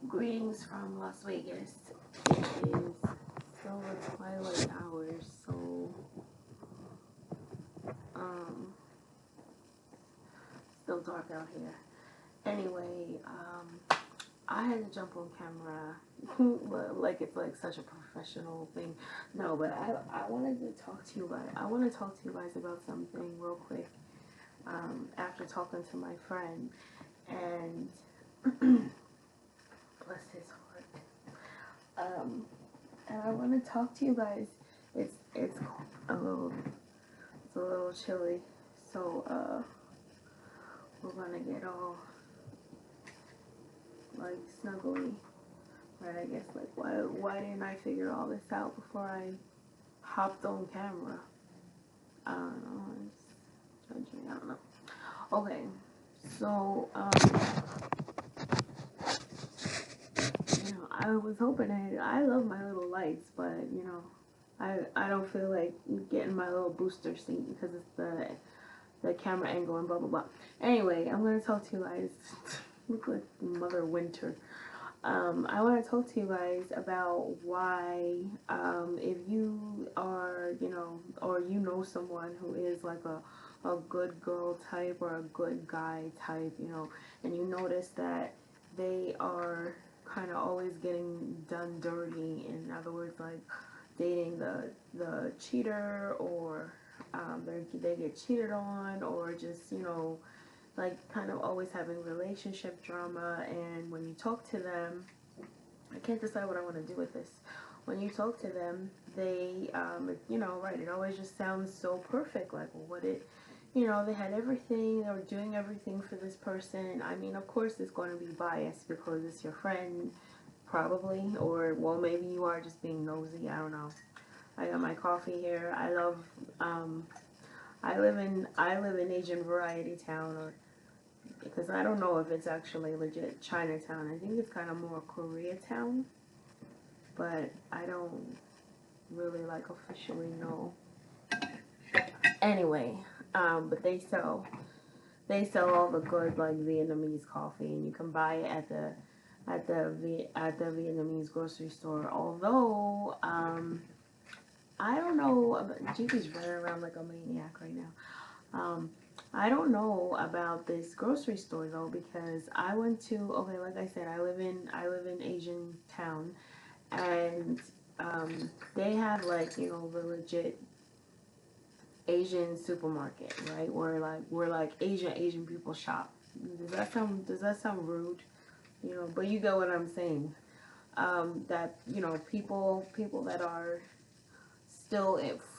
Greetings from Las Vegas. It is still the twilight hours, so still dark out here. Anyway, I had to jump on camera, like it's like such a professional thing. No, but I wanted to talk to you guys. I want to talk to you guys about something real quick. After talking to my friend, and bless his heart. And I want to talk to you guys. It's a little chilly, so we're gonna get all like snuggly. Right? I guess like why didn't I figure all this out before I hopped on camera? I don't know. It's judging. I don't know. Okay, so I was hoping I love my little lights, but I don't feel like getting my little booster seat because it's the camera angle and blah blah blah. Anyway, I'm gonna talk to you guys. Look like Mother Winter. I want to talk to you guys about why, if you are, or someone who is like a good girl type or a good guy type, and you notice that they are kind of always getting done dirty. In other words, like dating the cheater, or they get cheated on, or just like kind of always having relationship drama. And when you talk to them, I can't decide what I want to do with this. When you talk to them, they right, it always just sounds so perfect, like what it they had everything, they were doing everything for this person. I mean, of course it's going to be biased because it's your friend, probably, or well, maybe you are just being nosy. I don't know. I got my coffee here. I love I live in Asian variety town, or because I don't know if it's actually legit Chinatown. I think it's kind of more Koreatown, but I don't really like officially know. Anyway, but they sell all the good like Vietnamese coffee, and you can buy it at the Vietnamese grocery store. Although I don't know, Judy's running around like a maniac right now. I don't know about this grocery store though, because I went to, okay, like I said, I live in Asian town, and they have like the legit Asian supermarket, right? Where like Asian people shop. Does that sound rude? But you get what I'm saying. That people that are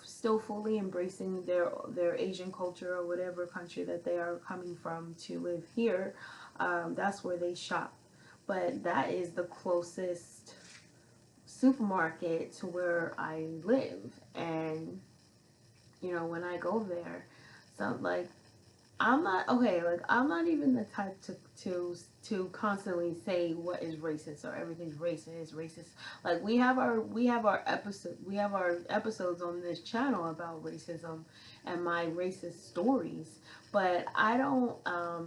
still fully embracing their Asian culture, or whatever country that they are coming from to live here. That's where they shop. But that is the closest supermarket to where I live, and when I go there, so like I'm not okay. Like I'm not even the type to constantly say what is racist or everything's racist. Like we have our episodes on this channel about racism and my racist stories, but I don't. I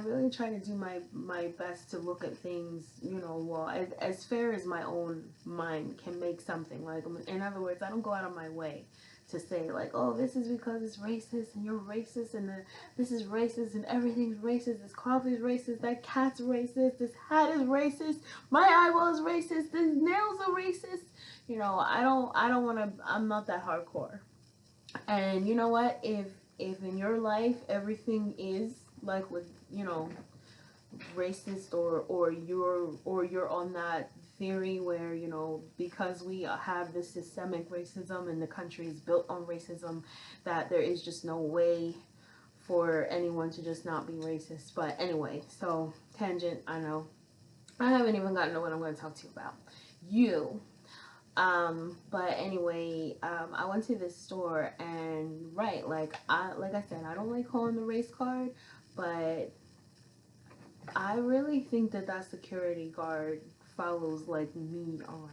really try to do my best to look at things, well, as fair as my own mind can make something. Like, in other words, I don't go out of my way to say like, oh, this is because it's racist and you're racist, and this is racist and everything's racist. This coffee is racist. That cat's racist. This hat is racist. My eyeball is racist. These nails are racist. I don't want to. I'm not that hardcore. And you know what? If in your life everything is like with racist, or you're on that theory where because we have this systemic racism and the country is built on racism, that there is just no way for anyone to just not be racist. But anyway, so tangent, I know. I haven't even gotten to what I'm going to talk to you about. But anyway, I went to this store, and right, like I said, I don't like calling the race card, but I really think that security guard follows like me around,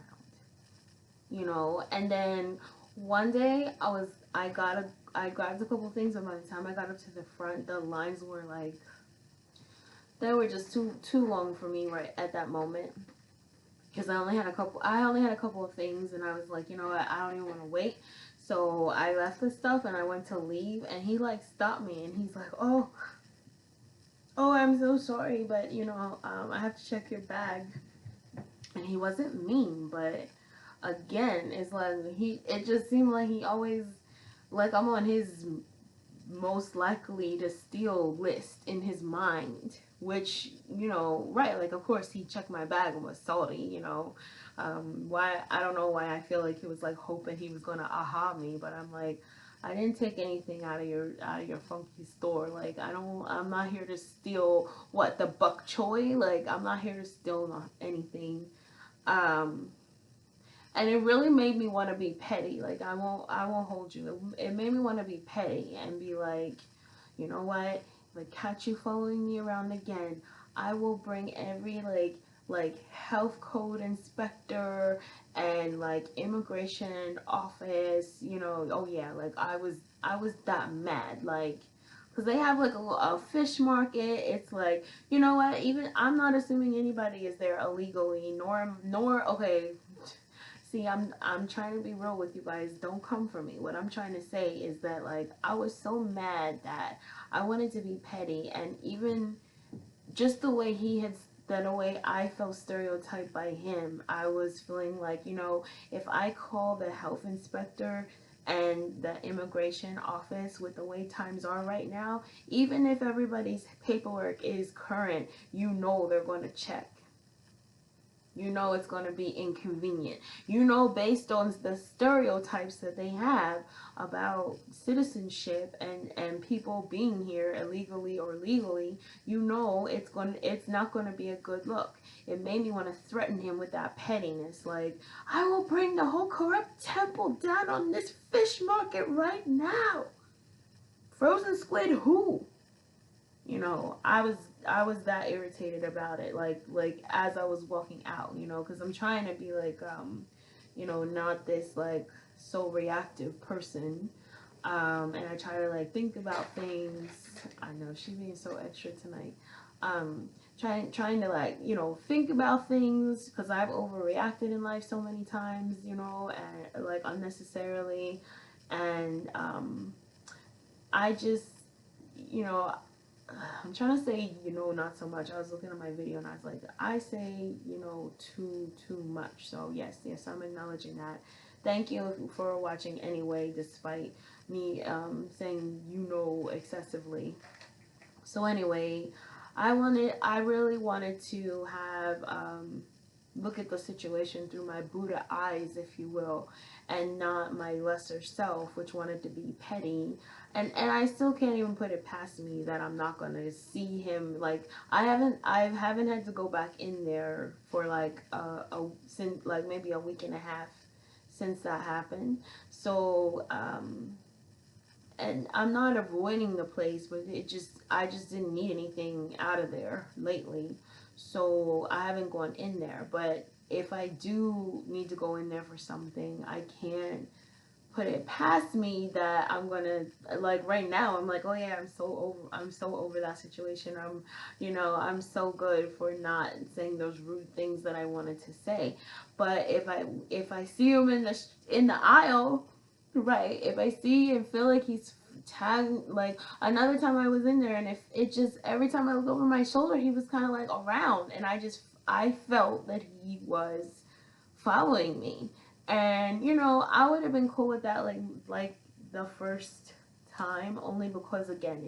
and then one day I grabbed a couple things, and by the time I got up to the front, the lines were like, they were just too long for me right at that moment. Because I only had a couple of things, and I was like, you know what, I don't even want to wait. So I left the stuff and I went to leave, and he like stopped me and he's like, oh, I'm so sorry, but I have to check your bag. And he wasn't mean, but again, it's like it just seemed like he always, like, I'm on his most likely to steal list in his mind, which, right, like, of course he checked my bag and was salty. Why, I don't know why I feel like he was like hoping he was gonna aha me, but I'm like, I didn't take anything out of your funky store. Like, I'm not here to steal what, the bok choy. Like, I'm not here to steal anything. um and it really made me want to be petty. Like, I won't hold you. It made me want to be petty and be like, you know what? If I catch you following me around again, I will bring every like health code inspector and like immigration office. Oh yeah, like I was that mad. Like, because they have like a fish market. It's like, you know what? Even I'm not assuming anybody is there illegally, nor okay. See, I'm trying to be real with you guys. Don't come for me. What I'm trying to say is that, like, I was so mad that I wanted to be petty, and even just the way the way I felt stereotyped by him, I was feeling like, if I call the health inspector and the immigration office with the way times are right now, even if everybody's paperwork is current, they're going to check. It's going to be inconvenient. Based on the stereotypes that they have about citizenship and people being here illegally or legally, it's not going to be a good look. It made me want to threaten him with that pettiness. Like, I will bring the whole corrupt temple down on this fish market right now. Frozen squid who? I was that irritated about it, like as I was walking out, because I'm trying to be like, not this like so reactive person, and I try to like think about things. I know she's being so extra tonight. Trying to like, think about things, because I've overreacted in life so many times, and like unnecessarily, and I just, you know, I'm trying to say, not so much. I was looking at my video and I was like, I say, too much. So yes, I'm acknowledging that. Thank you for watching anyway, despite me saying, excessively. So anyway, I really wanted to have, look at the situation through my Buddha eyes, if you will, and not my lesser self, which wanted to be petty. And I still can't even put it past me that I'm not gonna see him. Like, I haven't had to go back in there for like since like maybe a week and a half since that happened. So and I'm not avoiding the place, but I just didn't need anything out of there lately, so I haven't gone in there. But if I do need to go in there for something, I can't put it past me that I'm gonna, like, right now I'm like, oh yeah, I'm so over that situation. I'm so good for not saying those rude things that I wanted to say. But if I see him in the aisle, right, if I see and feel like he's tagging, like another time I was in there, and if it just, every time I look over my shoulder, he was kind of like around, and I felt that he was following me. And I would have been cool with that, like the first time, only because, again,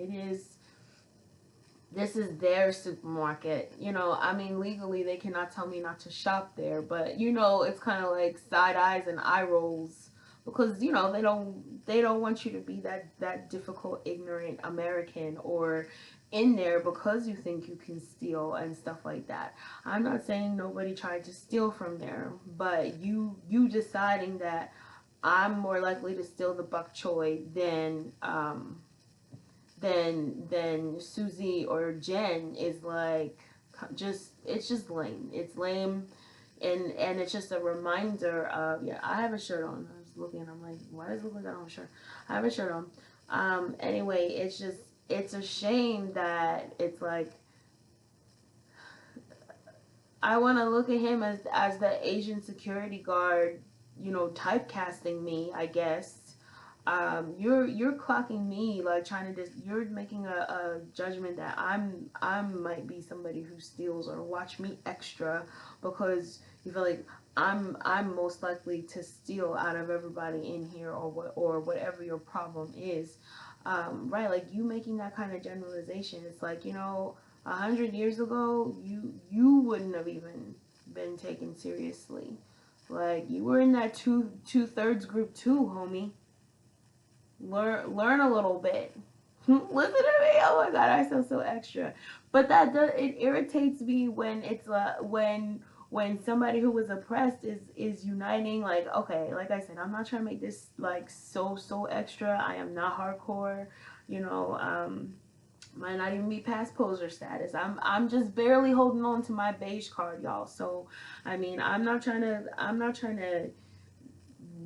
this is their supermarket. I mean, legally they cannot tell me not to shop there, but it's kind of like side eyes and eye rolls, because they don't want you to be that difficult, ignorant American, or in there because you think you can steal and stuff like that. I'm not saying nobody tried to steal from there, but you deciding that I'm more likely to steal the bok choy than Susie or Jen is like, it's just lame. It's lame, and it's just a reminder of, yeah, I have a shirt on. I was looking, I'm like, why does it look like I don't have a shirt? I have a shirt on. Anyway, it's a shame that it's like, I want to look at him as the Asian security guard, you know, typecasting me, I guess. You're clocking me, like trying to you're making a judgment that I might be somebody who steals, or watch me extra because you feel like I'm most likely to steal out of everybody in here, or whatever your problem is. Right, like you making that kind of generalization. It's like, you know, 100 years ago, you wouldn't have even been taken seriously. Like you were in that two-thirds group too, homie. Learn a little bit. Listen to me. Oh my god, I sound so extra. But that does, it irritates me when it's when somebody who was oppressed is uniting. Like, okay, like I said, I'm not trying to make this like so extra. I am not hardcore. You know, might not even be past poser status. I'm just barely holding on to my beige card, y'all. So, I mean, I'm not trying to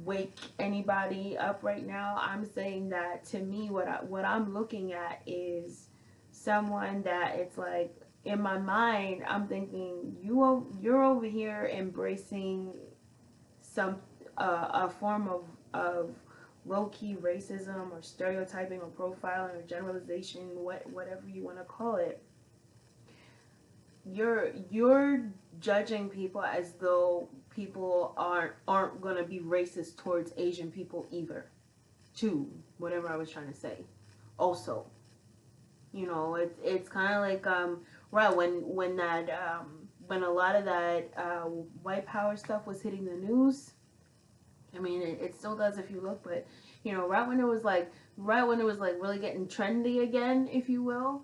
wake anybody up right now. I'm saying that to me, what I'm looking at is someone that it's like in my mind, I'm thinking you're over here embracing some a form of low key racism or stereotyping or profiling or generalization, whatever you want to call it. You're judging people as though people aren't gonna be racist towards Asian people either. Too, whatever I was trying to say. Also, you know, it's kind of like right when a lot of that white power stuff was hitting the news. I mean, it still does if you look, but you know, right when it was like really getting trendy again, if you will,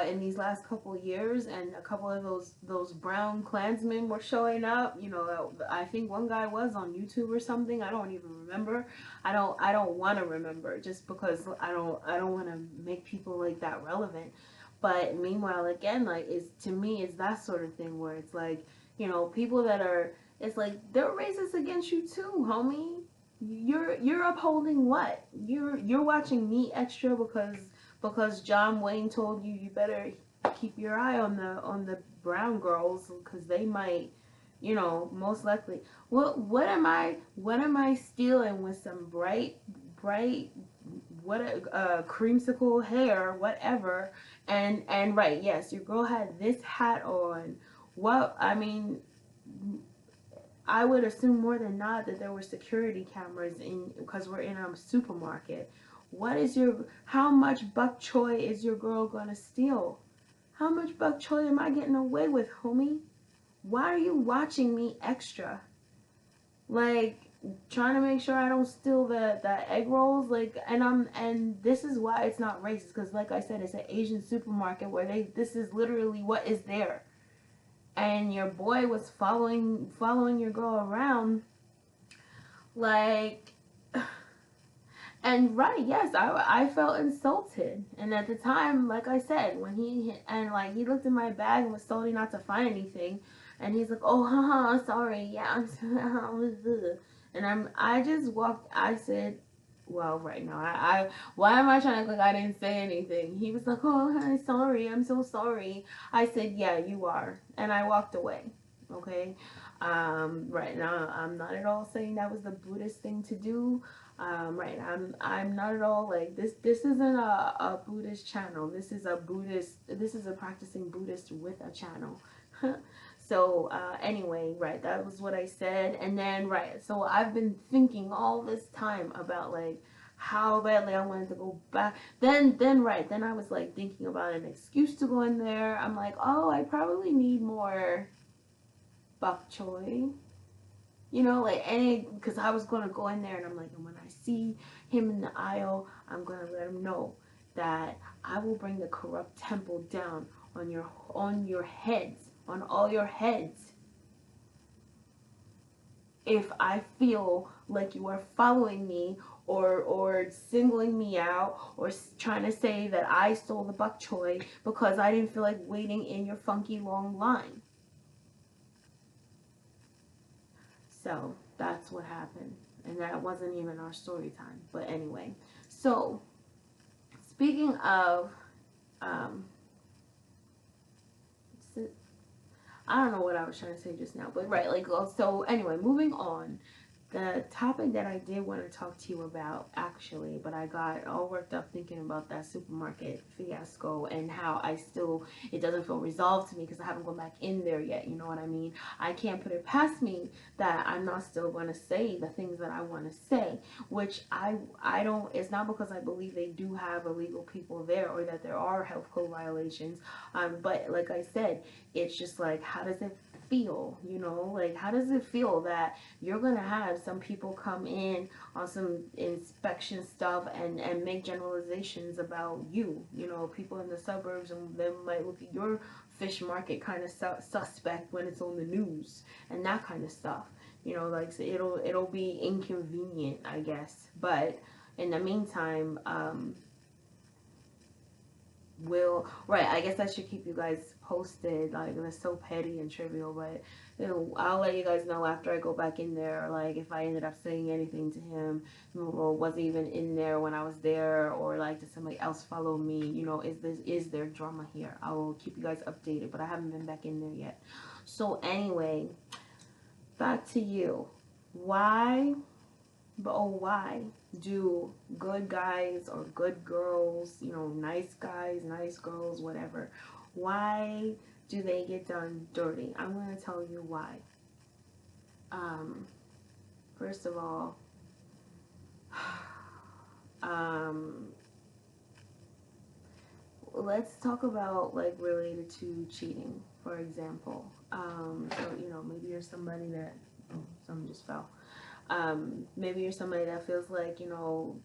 in these last couple of years, and a couple of those brown Klansmen were showing up. You know, I think one guy was on YouTube or something. I don't even remember. I don't want to remember just because I don't want to make people like that relevant. But meanwhile, again, like is to me, it's that sort of thing where it's like, you know, people that are, it's like they're racist against you too, homie. You're upholding what? You're watching me extra because John Wayne told you better keep your eye on the brown girls because they might, you know, most likely. What am I stealing with some bright what creamsicle hair, whatever, and right, yes, your girl had this hat on. What I mean, I would assume more than not that there were security cameras in because we're in a supermarket. How much bok choy is your girl gonna steal? How much bok choy am I getting away with, homie? Why are you watching me extra? Like trying to make sure I don't steal the egg rolls, like, and this is why it's not racist because like I said, it's an Asian supermarket where this is literally what is there, and your boy was following your girl around, like, and right, yes, I felt insulted, and at the time, like I said, when he looked in my bag and was told not to find anything, and he's like, oh, haha, sorry, yeah, and I just walked. I said, well, right now, I why am I trying to look like I didn't say anything? He was like, oh, I'm sorry, I'm so sorry. I said, yeah, you are, and I walked away. Okay, right now, I'm not at all saying that was the Buddhist thing to do. Right, I'm not at all like this. This isn't a Buddhist channel. This is a practicing Buddhist with a channel. So anyway, right, that was what I said. And then right, so I've been thinking all this time about like how badly I wanted to go back. Then I was like thinking about an excuse to go in there. I'm like, oh, I probably need more bok choy, you know, like any, because I was gonna go in there and I'm like, and when I see him in the aisle, I'm gonna let him know that I will bring the corrupt temple down on your heads, on all your heads, if I feel like you are following me or singling me out or trying to say that I stole the bok choy because I didn't feel like waiting in your funky long line. So that's what happened. And that wasn't even our story time. But anyway, so speaking of, um, I don't know what I was trying to say just now, but right, like, so anyway, moving on. The topic that I did want to talk to you about, actually, but I got all worked up thinking about that supermarket fiasco and how it doesn't feel resolved to me because I haven't gone back in there yet. You know what I mean? I can't put it past me that I'm not still going to say the things that I want to say, which I don't, it's not because I believe they do have illegal people there or that there are health code violations. But like I said, it's just like, how does it feel? You know, like, how does it feel that you're gonna have some people come in on some inspection stuff and make generalizations about you? You know, people in the suburbs, and they might look at your fish market kind of suspect when it's on the news and that kind of stuff. You know, like, so it'll be inconvenient, I guess, but in the meantime, will right, I guess I should keep you guys posted. Like, that's so petty and trivial, but you know, I'll let you guys know after I go back in there, like, if I ended up saying anything to him, or wasn't even in there when I was there, or like, did somebody else follow me? You know, is there drama here? I will keep you guys updated, but I haven't been back in there yet. So anyway, back to you. Why But oh, why do good guys or good girls, you know, nice guys, nice girls, whatever, why do they get done dirty? I'm going to tell you why. Um, First of all, um, let's talk about, like, related to cheating, for example. So, you know, maybe you're somebody that, oh, something just fell. Maybe you're somebody that feels like, you know,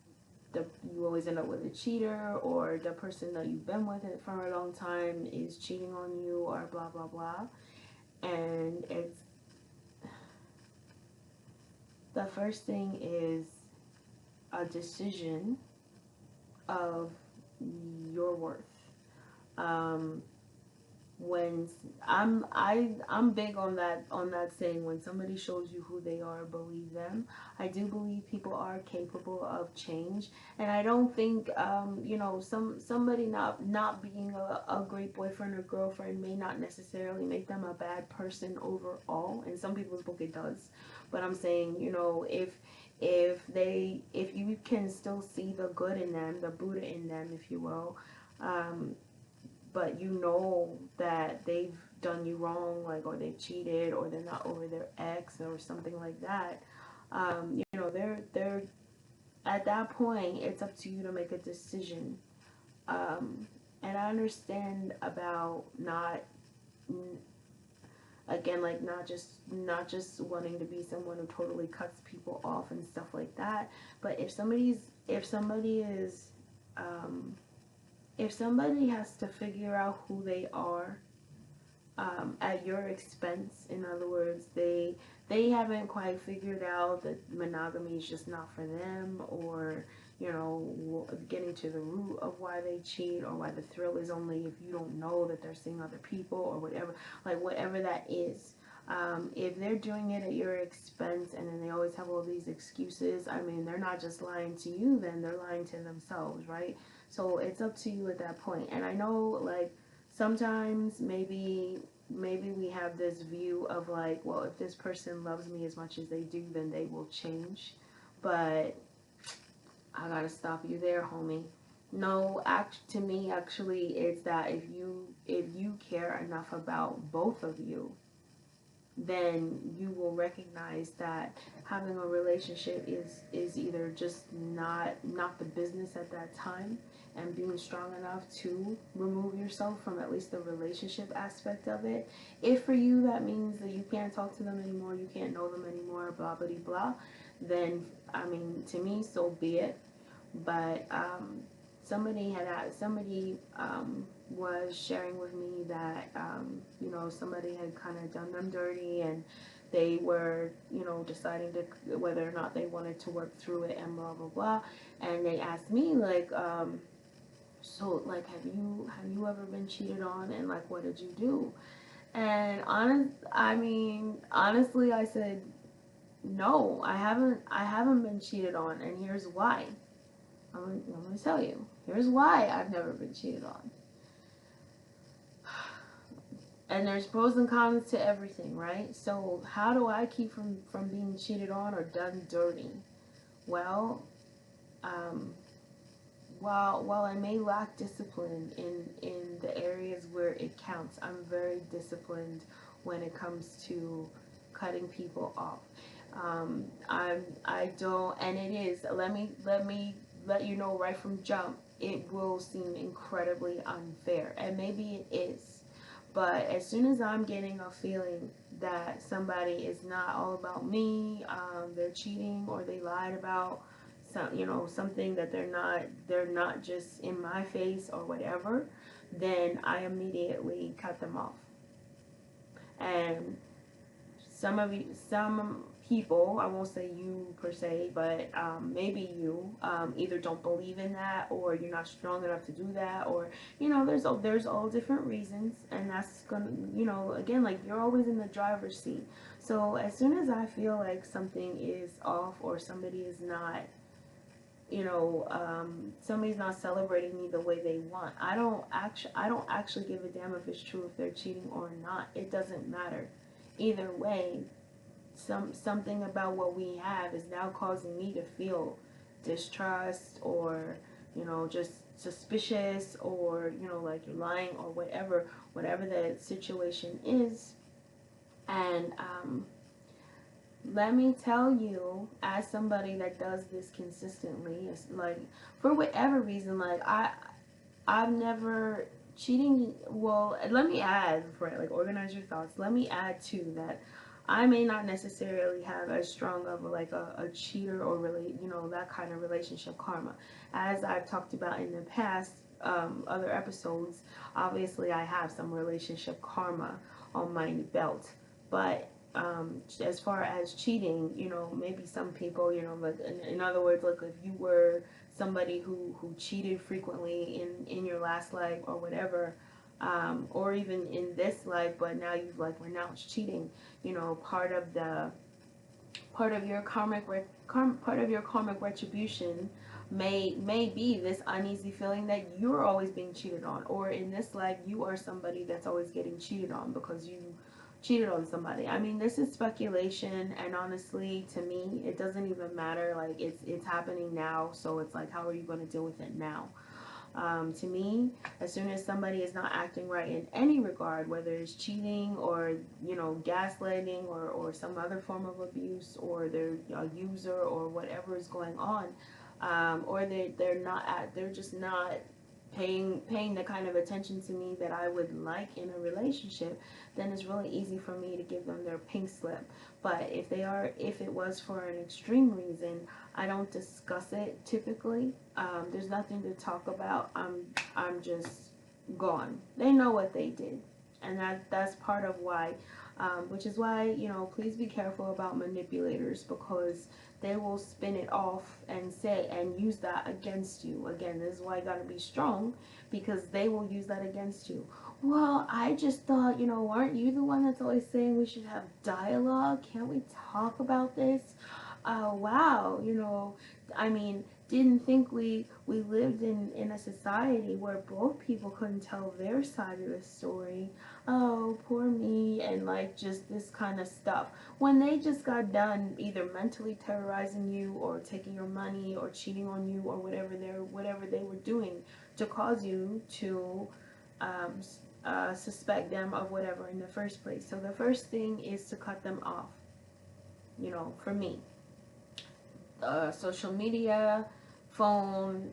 you always end up with a cheater, or the person that you've been with it for a long time is cheating on you, or blah blah blah. And it's, the first thing is a decision of your worth. Um, when I'm big on that saying, when somebody shows you who they are, believe them. I do believe people are capable of change, and I don't think you know, somebody not being a great boyfriend or girlfriend may not necessarily make them a bad person overall. In some people's book it does, but I'm saying, you know, if you can still see the good in them, the Buddha in them, if you will, but you know that they've done you wrong, like, or they've cheated, or they're not over their ex or something like that, you know, they're at that point, it's up to you to make a decision. And I understand about not, again, like, not just wanting to be someone who totally cuts people off and stuff like that, but if somebody is if somebody has to figure out who they are at your expense, in other words, they haven't quite figured out that monogamy is just not for them, or, you know, getting to the root of why they cheat, or why the thrill is only if you don't know that they're seeing other people, or whatever, like, whatever that is. If they're doing it at your expense, and then they always have all these excuses, I mean, they're not just lying to you, then they're lying to themselves, right? So it's up to you at that point. And I know, like, sometimes maybe we have this view of, like, well, if this person loves me as much as they do, then they will change. But I gotta stop you there, homie. No, to me, actually, it's that if you care enough about both of you, then you will recognize that having a relationship is either just not the business at that time, and being strong enough to remove yourself from at least the relationship aspect of it. If for you that means that you can't talk to them anymore, you can't know them anymore, blah blah blah, then, I mean, to me, so be it. But somebody was sharing with me that you know, somebody had kind of done them dirty, and they were, you know, deciding to whether or not they wanted to work through it, and blah blah blah. And they asked me, like, so, like, have you ever been cheated on, and, like, what did you do? And honestly, I said, no, I haven't been cheated on, and here's why. I'm gonna tell you. Here's why I've never been cheated on. And there's pros and cons to everything, right? So how do I keep from being cheated on or done dirty? Well, um, while I may lack discipline in the areas where it counts, I'm very disciplined when it comes to cutting people off. I don't, and it is. Let you know right from jump. It will seem incredibly unfair, and maybe it is. But as soon as I'm getting a feeling that somebody is not all about me, they're cheating or they lied about something that they're not just in my face or whatever, then I immediately cut them off. And some people, I won't say you per se, but maybe you either don't believe in that, or you're not strong enough to do that, or there's all different reasons, and that's gonna, again, like, you're always in the driver's seat. So as soon as I feel like something is off, or somebody's not celebrating me the way they want, I don't actually give a damn if it's true, if they're cheating or not. It doesn't matter. Either way, something about what we have is now causing me to feel distrust, or just suspicious, or like you're lying, or whatever the situation is. And let me tell you, as somebody that does this consistently, it's like, for whatever reason, like, I've never cheating. Well, let me add, before I, like, organize your thoughts, let me add too that I may not necessarily have as strong of a cheater, or really, that kind of relationship karma. As I've talked about in the past, other episodes, obviously I have some relationship karma on my belt. But as far as cheating, maybe some people, like, in other words, like, if you were somebody who cheated frequently in your last life or whatever, or even in this life, but now you've, like, renounced cheating, part of your karmic retribution may be this uneasy feeling that you're always being cheated on, or in this life you are somebody that's always getting cheated on because you cheated on somebody. I mean, this is speculation, and honestly, to me, it doesn't even matter. Like, it's happening now, so it's like, how are you going to deal with it now? To me, as soon as somebody is not acting right in any regard, whether it's cheating, or gaslighting, or some other form of abuse, or they're a user, or whatever is going on, or they're just not paying the kind of attention to me that I would like in a relationship, then it's really easy for me to give them their pink slip. But if it was for an extreme reason, I don't discuss it typically. There's nothing to talk about. I'm just gone. They know what they did, and that's part of why. Which is why, please be careful about manipulators, because they will spin it off and use that against you. Again, this is why you gotta be strong, because they will use that against you. Well, I just thought, aren't you the one that's always saying we should have dialogue? Can't we talk about this? Wow, I mean, didn't think we lived in a society where both people couldn't tell their side of the story. Oh, poor me, and like, just this kind of stuff. When they just got done either mentally terrorizing you, or taking your money, or cheating on you, or whatever they were doing to cause you to suspect them of whatever in the first place. So the first thing is to cut them off. For me, social media, phone,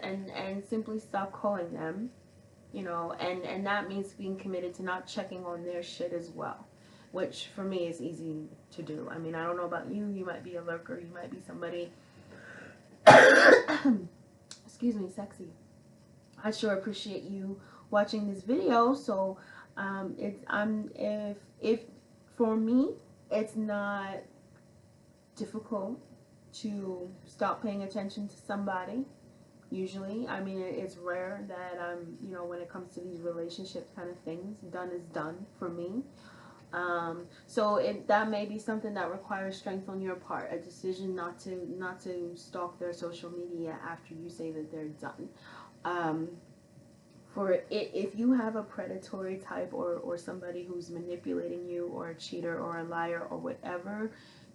and simply stop calling them, and that means being committed to not checking on their shit as well, which for me is easy to do. I mean, I don't know about you. You might be a lurker. You might be somebody, excuse me, sexy. I sure appreciate you watching this video. So, if for me, it's not difficult to stop paying attention to somebody. Usually, I mean, it's rare that when it comes to these relationship kind of things, done is done for me. So that may be something that requires strength on your part, a decision not to stalk their social media after you say that they're done. for it, if you have a predatory type, or somebody who's manipulating you, or a cheater or a liar or whatever,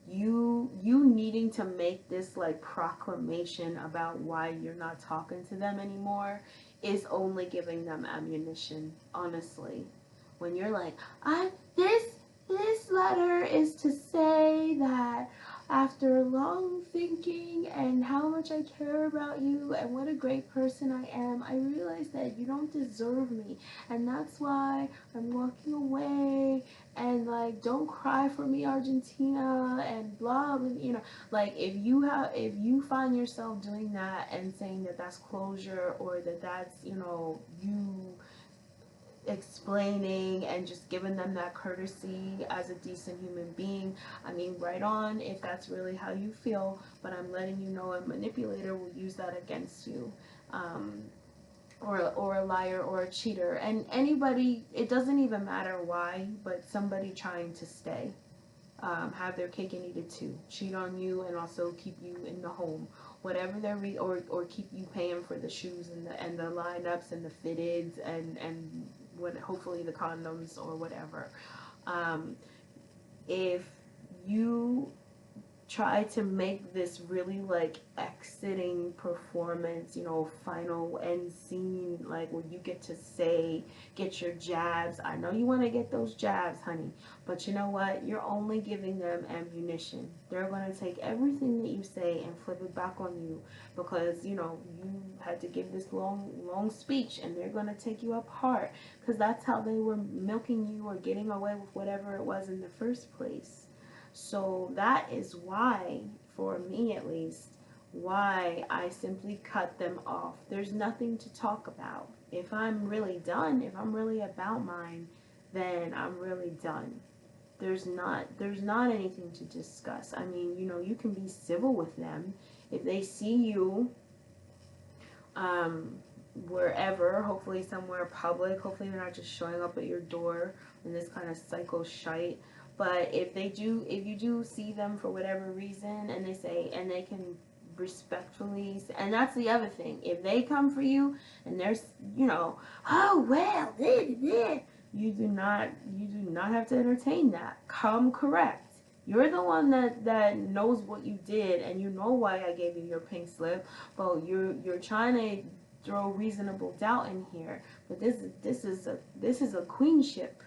you needing to make this like proclamation about why you're not talking to them anymore is only giving them ammunition, honestly. When you're like, I this letter is to say that after long thinking and how much I care about you and what a great person I am, I realize that you don't deserve me. And that's why I'm walking away, and like, don't cry for me, Argentina, and blah, and like, if you find yourself doing that and saying that that's closure, or that that's, you explaining and just giving them that courtesy as a decent human being, I mean, right on, if that's really how you feel. But I'm letting you know, a manipulator will use that against you, um, or a liar or a cheater, and anybody, it doesn't even matter why, but somebody trying to stay, have their cake and eat it too, cheat on you and also keep you in the home, whatever their or keep you paying for the shoes and the lineups and the fitteds and what, hopefully the condoms or whatever. If you try to make this really like exiting performance, final end scene, like where you get to say, get your jabs. I know you want to get those jabs, honey, but you know what? You're only giving them ammunition. They're going to take everything that you say and flip it back on you, because you had to give this long speech, and they're going to take you apart, because that's how they were milking you or getting away with whatever it was in the first place. So that is why, for me at least, why I simply cut them off. There's nothing to talk about. If I'm really done, if I'm really about mine, then I'm really done. There's not anything to discuss. I mean, you can be civil with them. If they see you wherever, hopefully somewhere public, hopefully they're not just showing up at your door in this kind of psycho shite. But if you do see them for whatever reason, and they can respectfully, and that's the other thing, if they come for you and there's, oh well, you do not have to entertain that. Come correct. You're the one that knows what you did, and you know why I gave you your pink slip. But you're trying to throw reasonable doubt in here. But this is a queenship.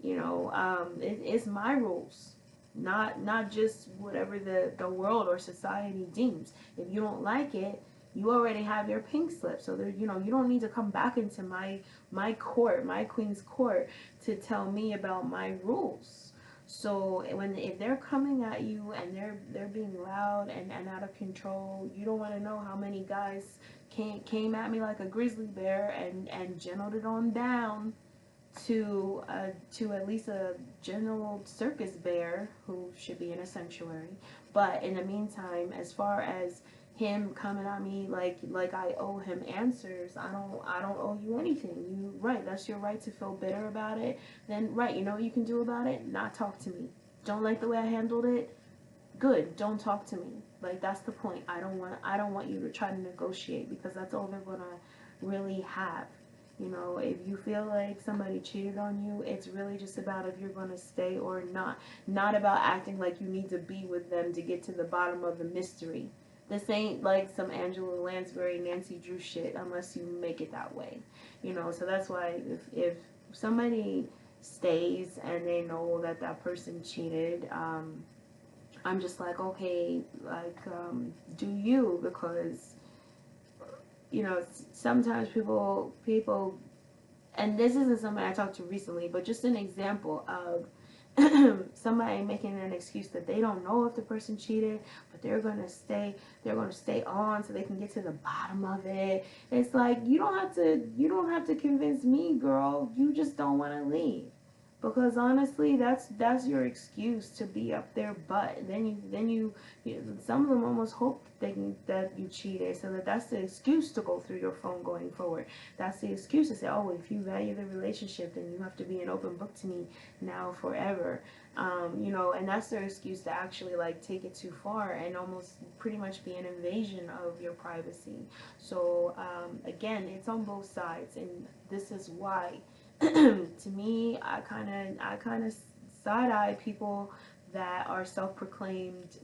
It's my rules, not just whatever the world or society deems. If you don't like it, you already have your pink slip. So there, you don't need to come back into my court, my queen's court, to tell me about my rules. So if they're coming at you and they're being loud and out of control, you don't want to know how many guys came at me like a grizzly bear and gentled it on down to at least a general circus bear who should be in a sanctuary. But in the meantime, as far as him coming at me like I owe him answers, I don't owe you anything. You right, that's your right to feel bitter about it. Then right, you know what you can do about it? Not talk to me. Don't like the way I handled it? Good, don't talk to me. Like, that's the point. I don't want you to try to negotiate, because that's all they're gonna really have. If you feel like somebody cheated on you, it's really just about if you're going to stay or not. Not about acting like you need to be with them to get to the bottom of the mystery. This ain't like some Angela Lansbury, Nancy Drew shit unless you make it that way. So that's why if somebody stays and they know that that person cheated, I'm just like, okay, like, do you, because sometimes people, and this isn't somebody I talked to recently, but just an example of somebody making an excuse that they don't know if the person cheated, but they're going to stay on so they can get to the bottom of it. It's like, you don't have to convince me, girl. You just don't want to leave. Because honestly, that's your excuse to be up their butt. Some of them almost hope that you cheated, so that's the excuse to go through your phone going forward. That's the excuse to say, oh, if you value the relationship, then you have to be an open book to me now forever. And that's their excuse to actually like take it too far and almost pretty much be an invasion of your privacy. So again, it's on both sides, and this is why to me, I kind of side eye people that are self-proclaimed,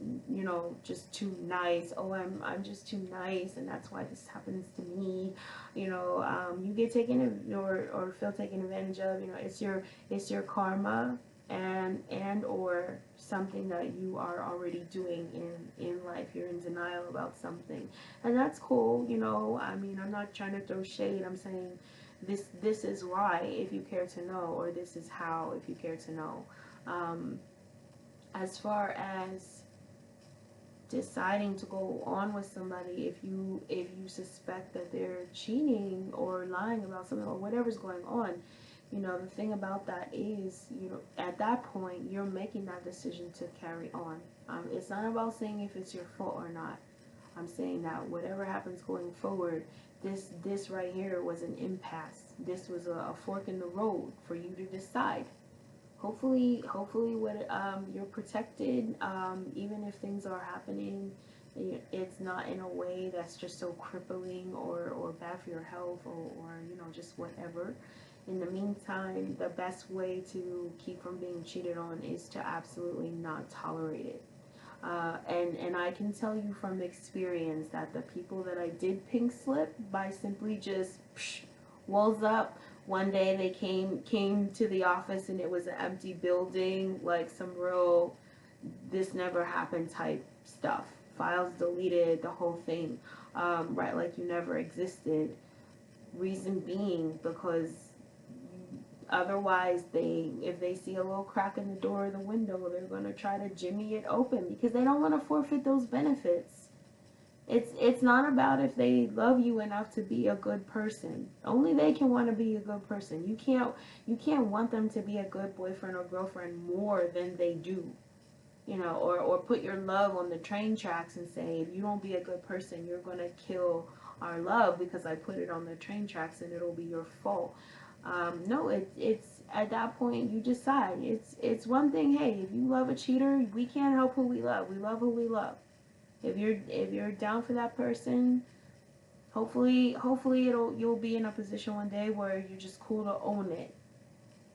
just too nice. Oh, I'm just too nice, and that's why this happens to me. You get taken or feel taken advantage of. It's your karma, and or something that you are already doing in life. You're in denial about something, and that's cool. I mean, I'm not trying to throw shade. I'm saying this is why, if you care to know, or this is how, if you care to know. As far as deciding to go on with somebody, if you suspect that they're cheating or lying about something or whatever's going on, the thing about that is, at that point you're making that decision to carry on. It's not about saying if it's your fault or not. I'm saying that whatever happens going forward, this right here was an impasse. This was a fork in the road for you to decide. Hopefully, what you're protected, even if things are happening, it's not in a way that's just so crippling or bad for your health, or just whatever. In the meantime, the best way to keep from being cheated on is to absolutely not tolerate it. And I can tell you from experience that the people that I did pink slip by simply just walls up. One day they came to the office and it was an empty building, like some real this never happened type stuff. Files deleted, the whole thing, right? Like you never existed. Reason being because otherwise, if they see a little crack in the door or the window, they're going to try to jimmy it open because they don't want to forfeit those benefits. It's not about if they love you enough to be a good person. Only they can want to be a good person. You can't want them to be a good boyfriend or girlfriend more than they do. Or put your love on the train tracks and say, if you don't be a good person, you're going to kill our love because I put it on the train tracks and it'll be your fault. No, it's at that point you decide. It's one thing. Hey, if you love a cheater, we can't help who we love. We love who we love. If you're down for that person, hopefully you'll be in a position one day where you're just cool to own it.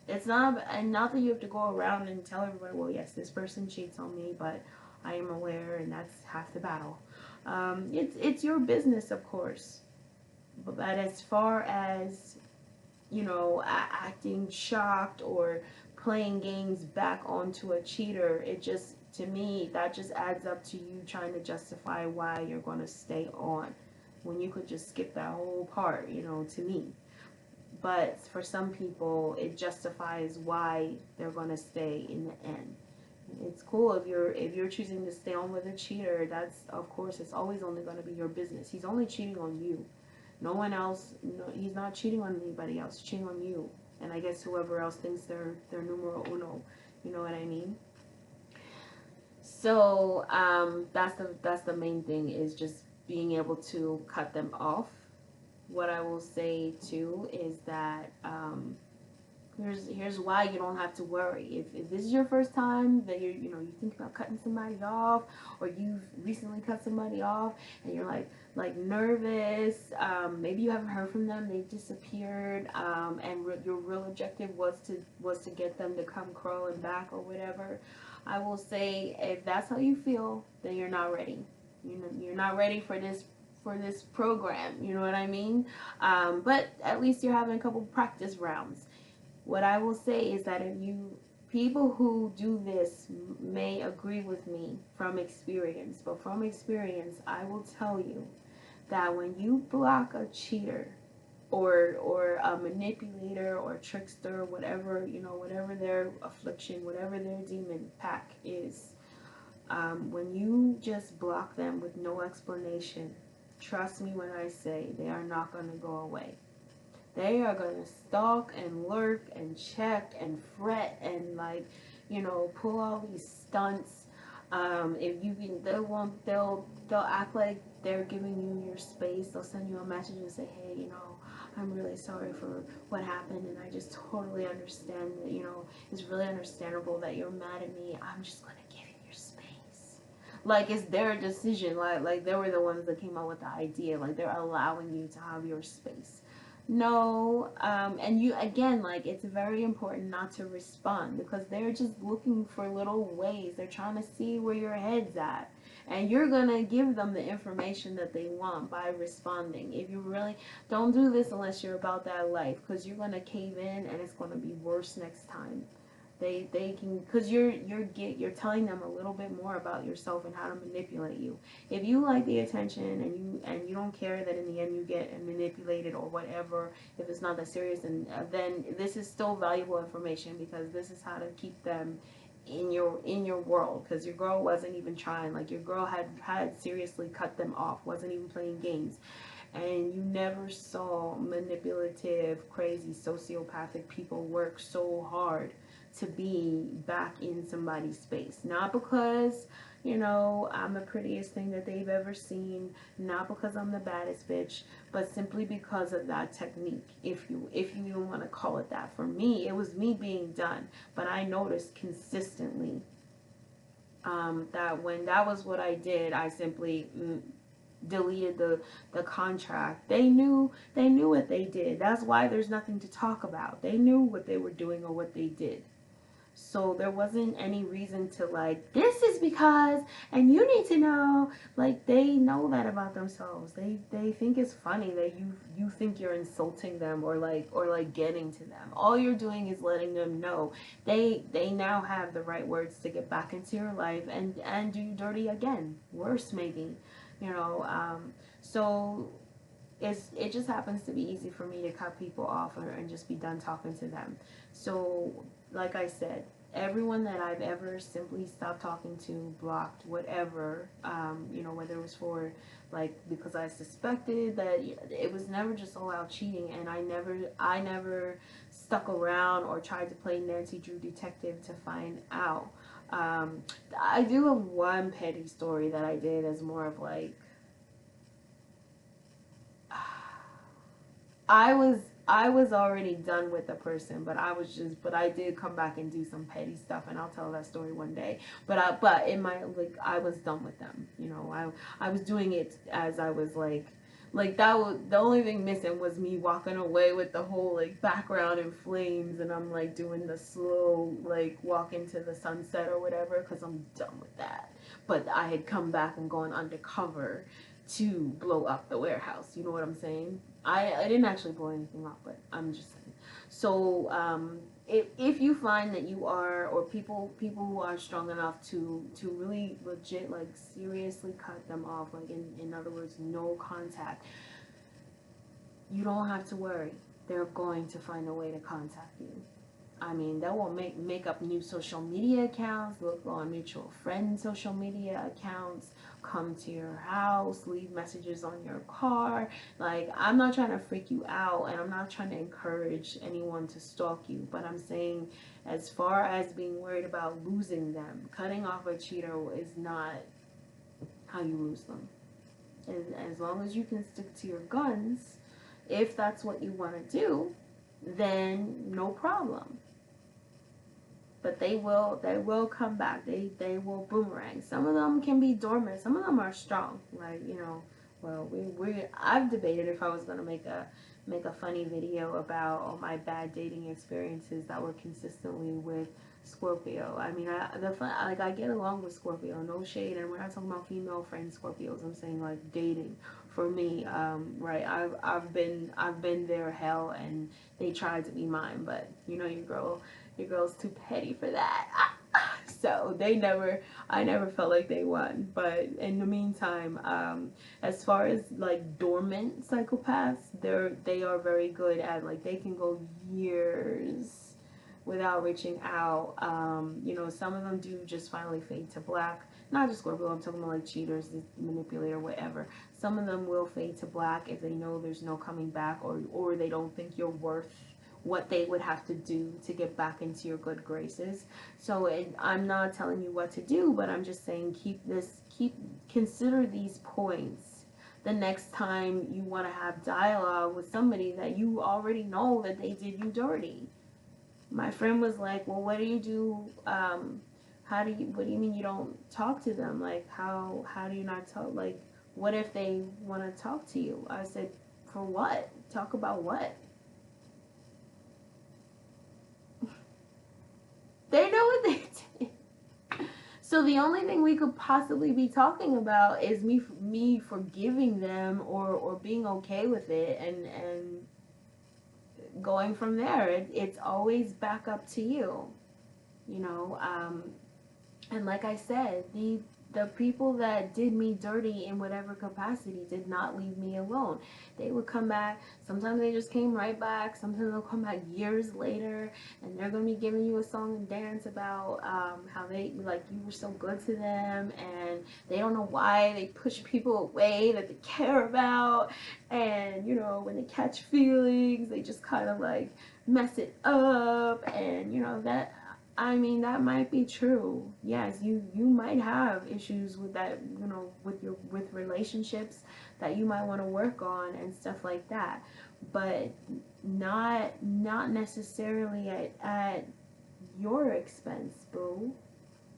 It's not, and not that you have to go around and tell everybody, well, yes, this person cheats on me, but I am aware, and that's half the battle. It's your business, of course, but as far as acting shocked or playing games back onto a cheater, it just, to me, that just adds up to you trying to justify why you're going to stay on when you could just skip that whole part, to me. But for some people, it justifies why they're going to stay in the end. It's cool if you're choosing to stay on with a cheater. That's, of course, it's always only going to be your business. He's only cheating on you. No one else. No, he's not cheating on anybody else. He's cheating on you. And I guess whoever else thinks they're numero uno. You know what I mean? So that's the main thing, is just being able to cut them off. What I will say too is that here's why you don't have to worry. If this is your first time that you think about cutting somebody off, or you've recently cut somebody off and you're like nervous, maybe you haven't heard from them, they've disappeared, and your real objective was to get them to come crawling back or whatever. I will say, if that's how you feel, then you're not ready. You're not ready for this program. You know what I mean? But at least you're having a couple practice rounds. What I will say is that people who do this may agree with me from experience, but from experience, I will tell you that when you block a cheater or a manipulator or trickster, whatever their affliction, whatever their demon pack is, when you just block them with no explanation, trust me when I say they are not going to go away. They are gonna stalk and lurk and check and fret and, like, you know, pull all these stunts. If you can, they'll act like they're giving you your space. They'll send you a message and say, hey, you know, I'm really sorry for what happened, and I just totally understand that, you know, it's really understandable that you're mad at me. I'm just gonna give you your space. Like, it's their decision. Like they were the ones that came up with the idea. Like, they're allowing you to have your space. No, and you, again, like, it's very important not to respond, because they're just looking for little ways. They're trying to see where your head's at, and you're gonna give them the information that they want by responding. If you really don't do this unless you're about that life, because you're gonna cave in and it's gonna be worse next time. They can, because you're telling them a little bit more about yourself and how to manipulate you. If you like the attention, and you don't care that in the end you get manipulated or whatever, if it's not that serious, and then this is still valuable information, because this is how to keep them in your world. Because your girl wasn't even trying. Like, your girl had seriously cut them off, wasn't even playing games. And you never saw manipulative, crazy, sociopathic people work so hard to be back in somebody's space. Not because, you know, I'm the prettiest thing that they've ever seen, not because I'm the baddest bitch, but simply because of that technique, if you even want to call it that. For me, it was me being done, but I noticed consistently that when that was what I did, I simply deleted the contract. They knew what they did. That's why there's nothing to talk about. They knew what they were doing or what they did. So there wasn't any reason to, like, this is because, and you need to know. Like, they know that about themselves. They think it's funny that you think you're insulting them, or like getting to them. All you're doing is letting them know they now have the right words to get back into your life and do you dirty again. Worse, maybe. You know, so it just happens to be easy for me to cut people off and just be done talking to them. So, like I said, everyone that I've ever simply stopped talking to, blocked, whatever, you know, whether it was for, like, because I suspected that it was never just all out cheating, and I never stuck around or tried to play Nancy Drew detective to find out. I do have one petty story that I did as more of like, I was already done with the person, but I did come back and do some petty stuff, and I'll tell that story one day. But in my, like, I was done with them. You know, I was doing it as I was like that was the only thing missing, was me walking away with the whole, like, background in flames, and I'm like doing the slow, like, walk into the sunset or whatever, because I'm done with that. But I had come back and gone undercover to blow up the warehouse. You know what I'm saying? I didn't actually blow anything up, but I'm just saying. So if you find that you are, or people who are strong enough to really legit, like, seriously cut them off, like, in other words, no contact, you don't have to worry. They're going to find a way to contact you. I mean, they will make up new social media accounts, look on mutual friend social media accounts, come to your house, leave messages on your car. Like, I'm not trying to freak you out, and I'm not trying to encourage anyone to stalk you, but I'm saying, as far as being worried about losing them, cutting off a cheater is not how you lose them. As long as you can stick to your guns, if that's what you want to do, then no problem. But they will come back. They will boomerang. Some of them can be dormant. Some of them are strong. Like, you know, well, I've debated if I was gonna make a funny video about all my bad dating experiences that were consistently with Scorpio. I mean, I get along with Scorpio, no shade, and we're not talking about female friends Scorpios. I'm saying, like, dating for me, right? I've been their hell, and they tried to be mine, but you know, your girl's too petty for that. So I never felt like they won. But in the meantime, as far as, like, dormant psychopaths, they are very good at, like, they can go years without reaching out. You know, some of them do just finally fade to black. Not just Scorpio, I'm talking about like cheaters, manipulator, whatever. Some of them will fade to black if they know there's no coming back, or they don't think you're worth what they would have to do to get back into your good graces. So I'm not telling you what to do, but I'm just saying consider these points the next time you want to have dialogue with somebody that you already know that they did you dirty. My friend was like, well, what do you do? What do you mean you don't talk to them? Like, how do you not talk? Like, what if they want to talk to you? I said, for what? Talk about what? They know what they did. So the only thing we could possibly be talking about is me forgiving them, or being okay with it, and going from there. It's always back up to you, you know. And like I said, the people that did me dirty in whatever capacity did not leave me alone. They would come back. Sometimes they just came right back. Sometimes they'll come back years later, and they're going to be giving you a song and dance about how they, like, you were so good to them, and they don't know why they push people away that they care about. And, you know, when they catch feelings, they just kind of like mess it up. And, you know, that, I mean, that might be true. Yes, you might have issues with that, you know, with relationships that you might want to work on and stuff like that. But not necessarily at your expense, boo.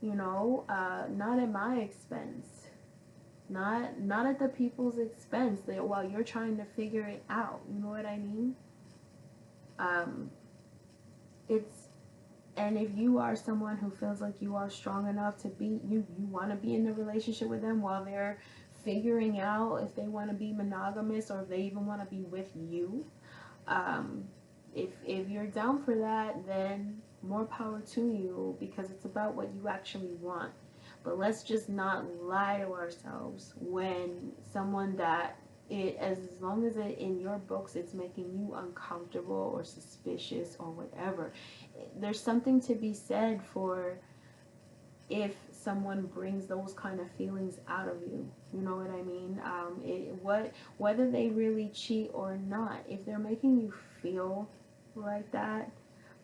You know, not at my expense. Not at the people's expense. While you're trying to figure it out. You know what I mean? It's And if you are someone who feels like you are strong enough to be, you want to be in a relationship with them while they're figuring out if they want to be monogamous or if they even want to be with you. If you're down for that, then more power to you, because it's about what you actually want. But let's just not lie to ourselves when someone that as long as it in your books it's making you uncomfortable or suspicious or whatever, there's something to be said for if someone brings those kind of feelings out of you. You know what I mean? Whether they really cheat or not, if they're making you feel like that,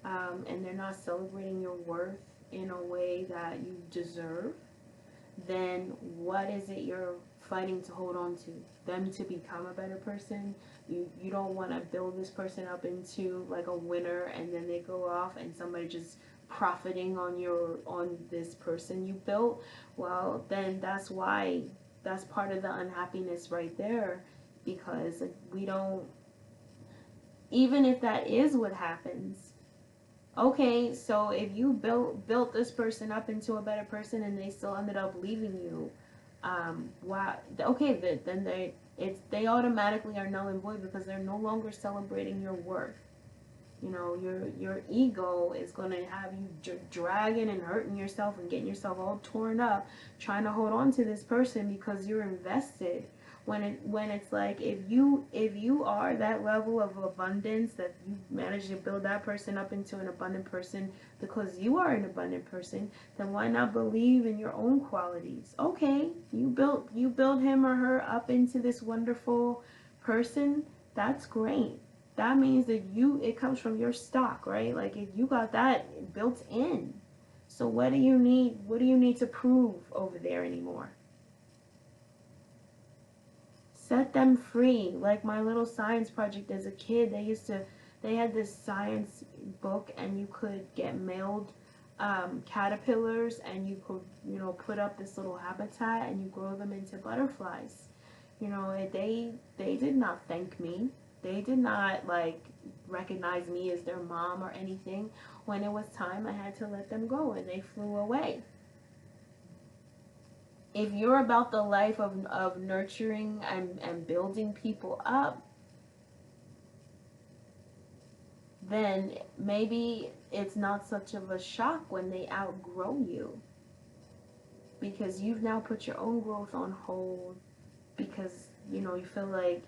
and they're not celebrating your worth in a way that you deserve, then what is it you're fighting to hold on to? Them to become a better person? You don't want to build this person up into like a winner, and then they go off and somebody just profiting on this person you built. Well, then that's part of the unhappiness right there, because we don't, even if that is what happens. Okay, so if you built this person up into a better person and they still ended up leaving you, why? Okay, then they automatically are null and void, because they're no longer celebrating your worth. You know, your ego is going to have you dragging and hurting yourself and getting yourself all torn up trying to hold on to this person because you're invested. When it's like, if you are that level of abundance, that you manage to build that person up into an abundant person because you are an abundant person, then why not believe in your own qualities? Okay, you built him or her up into this wonderful person. That's great. That means that it comes from your stock, right? Like, if you got that built in. So what do you need to prove over there anymore? Set them free. Like my little science project as a kid, they had this science book, and you could get mailed caterpillars, and you could, you know, put up this little habitat and you grow them into butterflies. You know, they did not thank me. They did not like recognize me as their mom or anything. When it was time, I had to let them go, and they flew away. If you're about the life of nurturing and building people up, then maybe it's not such of a shock when they outgrow you, because you've now put your own growth on hold, because, you know, you feel like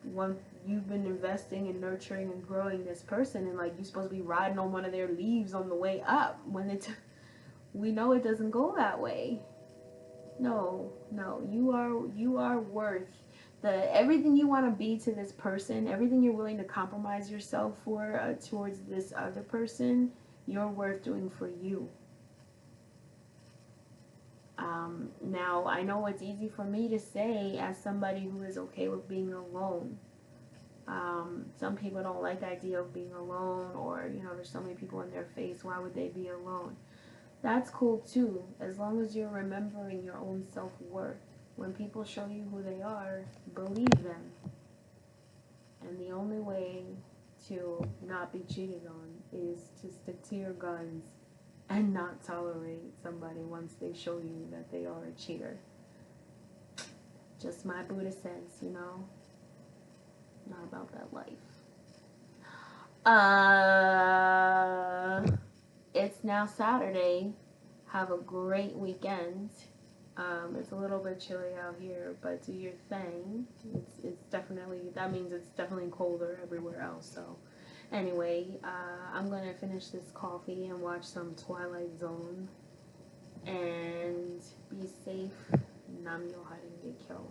One, you've been investing and nurturing and growing this person, and like you're supposed to be riding on one of their leaves on the way up. When we know it doesn't go that way. No, no, you are worth the everything you want to be to this person, everything you're willing to compromise yourself for towards this other person. You're worth doing for you. Now, I know it's easy for me to say as somebody who is okay with being alone. Some people don't like the idea of being alone, or, there's so many people in their face. Why would they be alone? That's cool too, as long as you're remembering your own self-worth. When people show you who they are, believe them. And the only way to not be cheated on is to stick to your guns and not tolerate somebody once they show you that they are a cheater. Just my Buddha sense, Not about that life. It's now Saturday. Have a great weekend. It's a little bit chilly out here, but do your thing. It's definitely, that means it's definitely colder everywhere else. So anyway, I'm gonna finish this coffee and watch some Twilight Zone and be safe. Nam yo haring kyo.